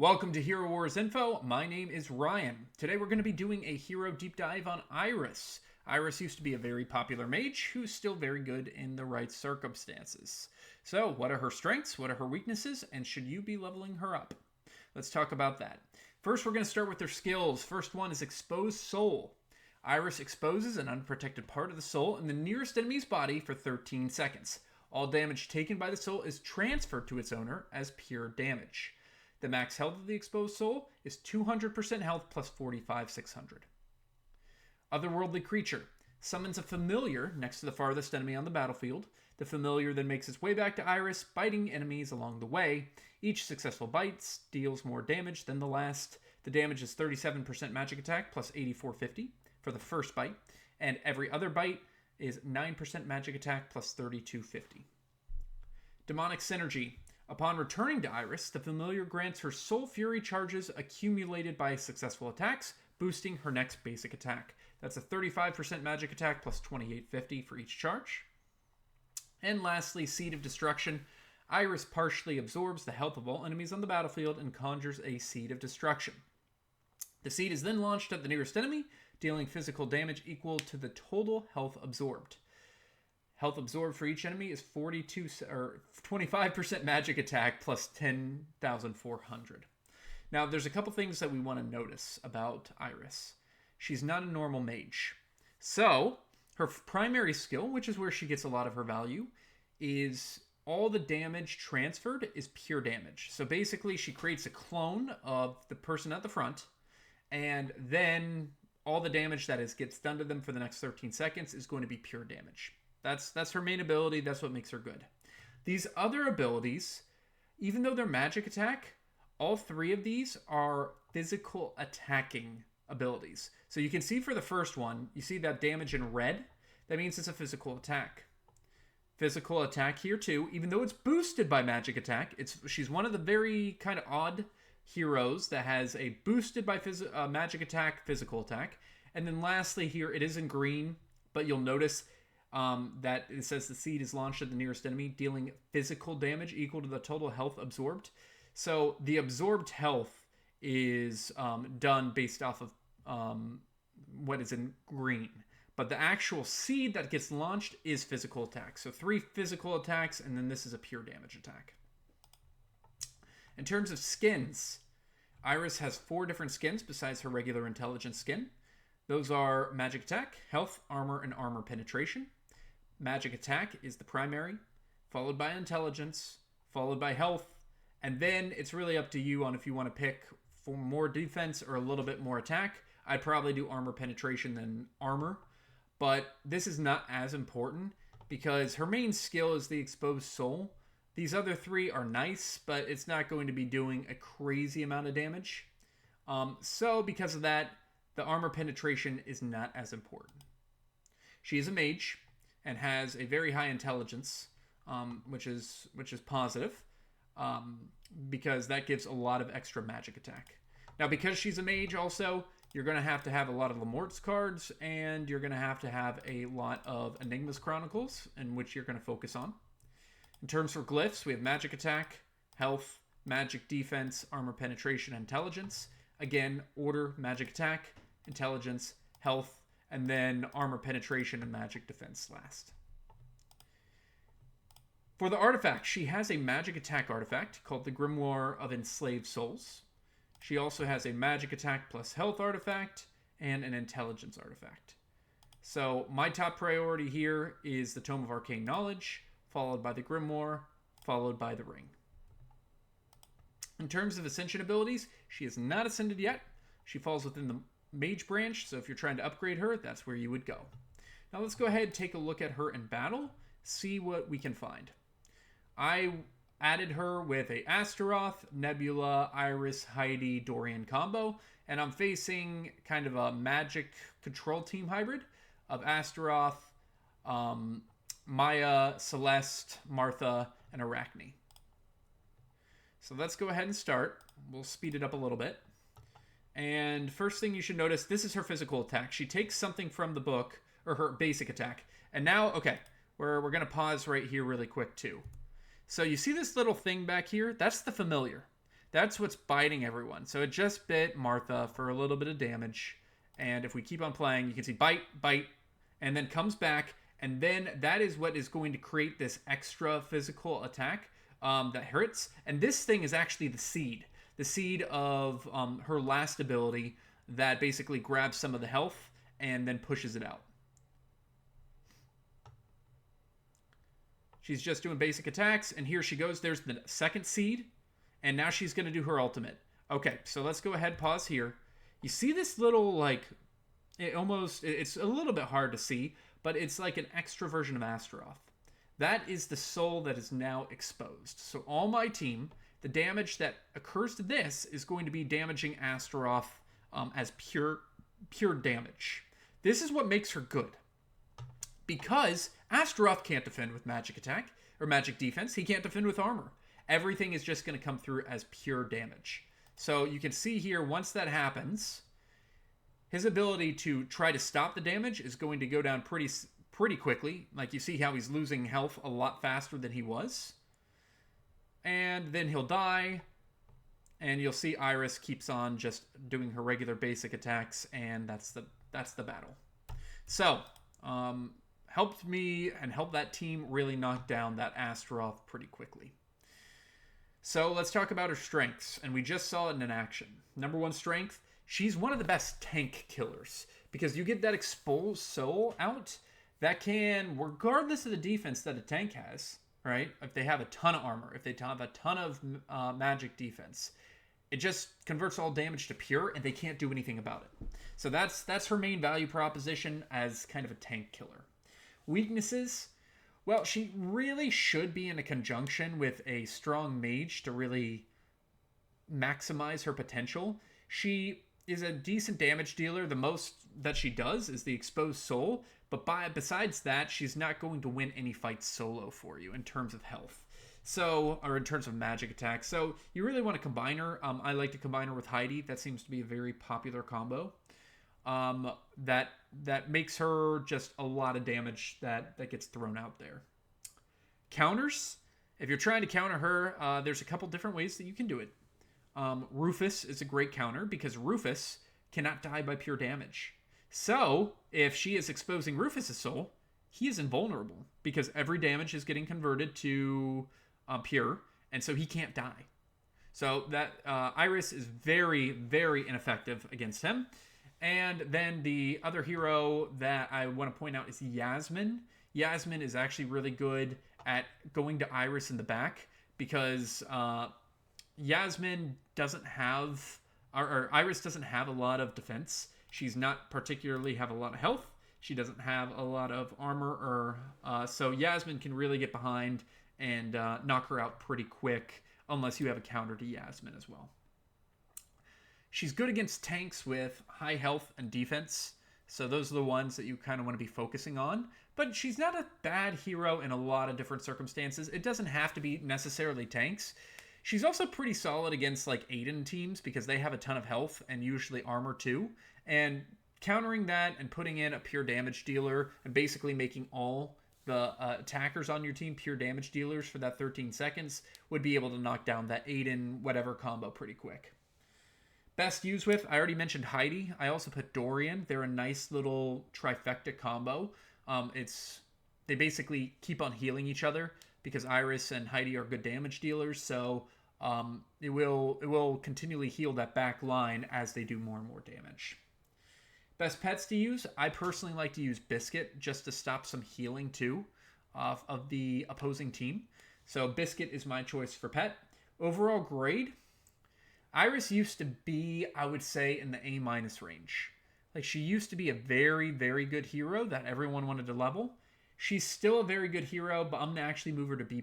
Welcome to Hero Wars Info. My name is Ryan. Today we're going to be doing a hero deep dive on Iris. Iris used to be a very popular mage who's still very good in the right circumstances. So, what are her strengths? What are her weaknesses? And should you be leveling her up? Let's talk about that. First, we're going to start with their skills. First one is Exposed Soul. Iris exposes an unprotected part of the soul in the nearest enemy's body for 13 seconds. All damage taken by the soul is transferred to its owner as pure damage. The max health of the exposed soul is 200% health plus 45,600. Otherworldly creature. Summons a familiar next to the farthest enemy on the battlefield. The familiar then makes its way back to Iris, biting enemies along the way. Each successful bite deals more damage than the last. The damage is 37% magic attack plus 8450 for the first bite. And every other bite is 9% magic attack plus 3250. Demonic Synergy. Upon returning to Iris, the familiar grants her soul fury charges accumulated by successful attacks, boosting her next basic attack. That's a 35% magic attack plus 2850 for each charge. And lastly, Seed of Destruction. Iris partially absorbs the health of all enemies on the battlefield and conjures a Seed of Destruction. The seed is then launched at the nearest enemy, dealing physical damage equal to the total health absorbed. Health absorbed for each enemy is 25% magic attack plus 10,400. Now, there's a couple things that we want to notice about Iris. She's not a normal mage. So, her primary skill, which is where she gets a lot of her value, is all the damage transferred is pure damage. So basically, she creates a clone of the person at the front, and then all the damage that gets done to them for the next 13 seconds is going to be pure damage. That's her main ability. That's what makes her good. These other abilities, even though they're magic attack, all three of these are physical attacking abilities. So you can see for the first one, you see that damage in red? That means it's a physical attack. Physical attack here too, even though it's boosted by magic attack. She's one of the very kind of odd heroes that has a boosted by magic attack, physical attack. And then lastly here, it is in green, but you'll notice that it says the seed is launched at the nearest enemy, dealing physical damage equal to the total health absorbed. So the absorbed health is done based off of what is in green. But the actual seed that gets launched is physical attack. So 3 physical attacks, and then this is a pure damage attack. In terms of skins, Iris has 4 different skins besides her regular intelligence skin. Those are Magic Attack, Health, Armor, and Armor Penetration. Magic Attack is the primary, followed by Intelligence, followed by Health, and then it's really up to you on if you want to pick for more defense or a little bit more attack. I'd probably do Armor Penetration than Armor, but this is not as important because her main skill is the Exposed Soul. These other 3 are nice, but it's not going to be doing a crazy amount of damage. So because of that, the Armor Penetration is not as important. She is a mage and has a very high intelligence, which is positive, because that gives a lot of extra magic attack. Now, because she's a mage also, you're going to have a lot of Lamort's cards, and you're going to have a lot of Enigma's Chronicles, in which you're going to focus on. In terms for glyphs, we have Magic Attack, Health, Magic Defense, Armor Penetration, and Intelligence. Again, order Magic Attack, Intelligence, Health, and then Armor Penetration and Magic Defense last. For the artifact, she has a Magic Attack artifact called the Grimoire of Enslaved Souls. She also has a Magic Attack plus Health artifact and an Intelligence artifact. So my top priority here is the Tome of Arcane Knowledge, followed by the Grimoire, followed by the Ring. In terms of Ascension abilities, she is not ascended yet. She falls within the Mage branch, so if you're trying to upgrade her, that's where you would go. Now let's go ahead and take a look at her in battle, see what we can find. I added her with a Astaroth, Nebula, Iris, Heidi, Dorian combo, and I'm facing kind of a magic control team hybrid of Astaroth, Maya, Celeste, Martha, and Arachne. So let's go ahead and start. We'll speed it up a little bit. And first thing you should notice, this is her physical attack. She takes something from the book, or her basic attack. And now, okay, we're going to pause right here really quick too. So you see this little thing back here? That's the familiar. That's what's biting everyone. So it just bit Martha for a little bit of damage. And if we keep on playing, you can see bite, bite, and then comes back. And then that is what is going to create this extra physical attack that hurts. And this thing is actually the seed. The seed of her last ability that basically grabs some of the health and then pushes it out. She's just doing basic attacks, and here she goes. There's the second seed, and now she's going to do her ultimate. Okay, so let's go ahead, pause here. You see this little, like, it's a little bit hard to see, but it's like an extra version of Astaroth. That is the soul that is now exposed. So all my team, the damage that occurs to this is going to be damaging Astaroth as pure damage. This is what makes her good. Because Astaroth can't defend with magic attack or magic defense. He can't defend with armor. Everything is just going to come through as pure damage. So you can see here, once that happens, his ability to try to stop the damage is going to go down pretty quickly. Like, you see how he's losing health a lot faster than he was. And then he'll die. And you'll see Iris keeps on just doing her regular basic attacks, and that's the battle. So, helped me and helped that team really knock down that Astaroth pretty quickly. So let's talk about her strengths, and we just saw it in action. Number 1 strength, she's one of the best tank killers, because you get that exposed soul out that can, regardless of the defense that a tank has, right? If they have a ton of armor, if they have a ton of magic defense, it just converts all damage to pure, and they can't do anything about it. So that's her main value proposition as kind of a tank killer. Weaknesses, well, she really should be in a conjunction with a strong mage to really maximize her potential. She is a decent damage dealer. The most that she does is the exposed soul, but besides that, she's not going to win any fights solo for you in terms of health. So, or in terms of magic attacks. So you really want to combine her. I like to combine her with Heidi. That seems to be a very popular combo. That makes her just a lot of damage that gets thrown out there. Counters. If you're trying to counter her, there's a couple different ways that you can do it. Rufus is a great counter because Rufus cannot die by pure damage. So, if she is exposing Rufus's soul, he is invulnerable because every damage is getting converted to pure, and so he can't die. So that Iris is very, very ineffective against him. And then the other hero that I want to point out is Yasmine. Yasmine is actually really good at going to Iris in the back because Yasmine doesn't have, or Iris doesn't have a lot of defense. She's not particularly have a lot of health. She doesn't have a lot of armor, so Yasmine can really get behind and knock her out pretty quick unless you have a counter to Yasmine as well. She's good against tanks with high health and defense, so those are the ones that you kind of want to be focusing on. But she's not a bad hero in a lot of different circumstances. It doesn't have to be necessarily tanks. She's also pretty solid against like Aiden teams because they have a ton of health and usually armor too. And countering that and putting in a pure damage dealer and basically making all the attackers on your team pure damage dealers for that 13 seconds would be able to knock down that Aiden whatever combo pretty quick. Best use with, I already mentioned Heidi. I also put Dorian. They're a nice little trifecta combo. They basically keep on healing each other because Iris and Heidi are good damage dealers. So it will continually heal that back line as they do more and more damage. Best pets to use, I personally like to use Biscuit just to stop some healing too of the opposing team. So Biscuit is my choice for pet. Overall grade, Iris used to be, I would say, in the A- range. Like, she used to be a very, very good hero that everyone wanted to level. She's still a very good hero, but I'm going to actually move her to B+.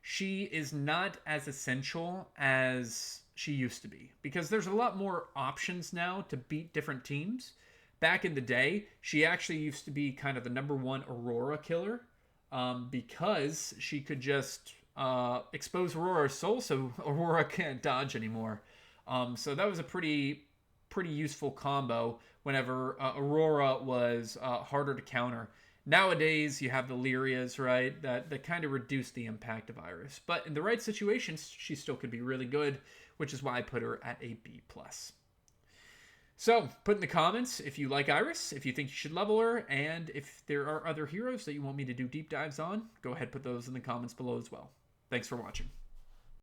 She is not as essential as she used to be because there's a lot more options now to beat different teams. Back in the day, she actually used to be kind of the number 1 Aurora killer because she could just expose Aurora's soul so Aurora can't dodge anymore. So that was a pretty useful combo whenever Aurora was harder to counter. Nowadays, you have the Lyrias, right? That kind of reduce the impact of Iris. But in the right situations, she still could be really good, which is why I put her at a B+. So, put in the comments if you like Iris, if you think you should level her, and if there are other heroes that you want me to do deep dives on, go ahead and put those in the comments below as well. Thanks for watching.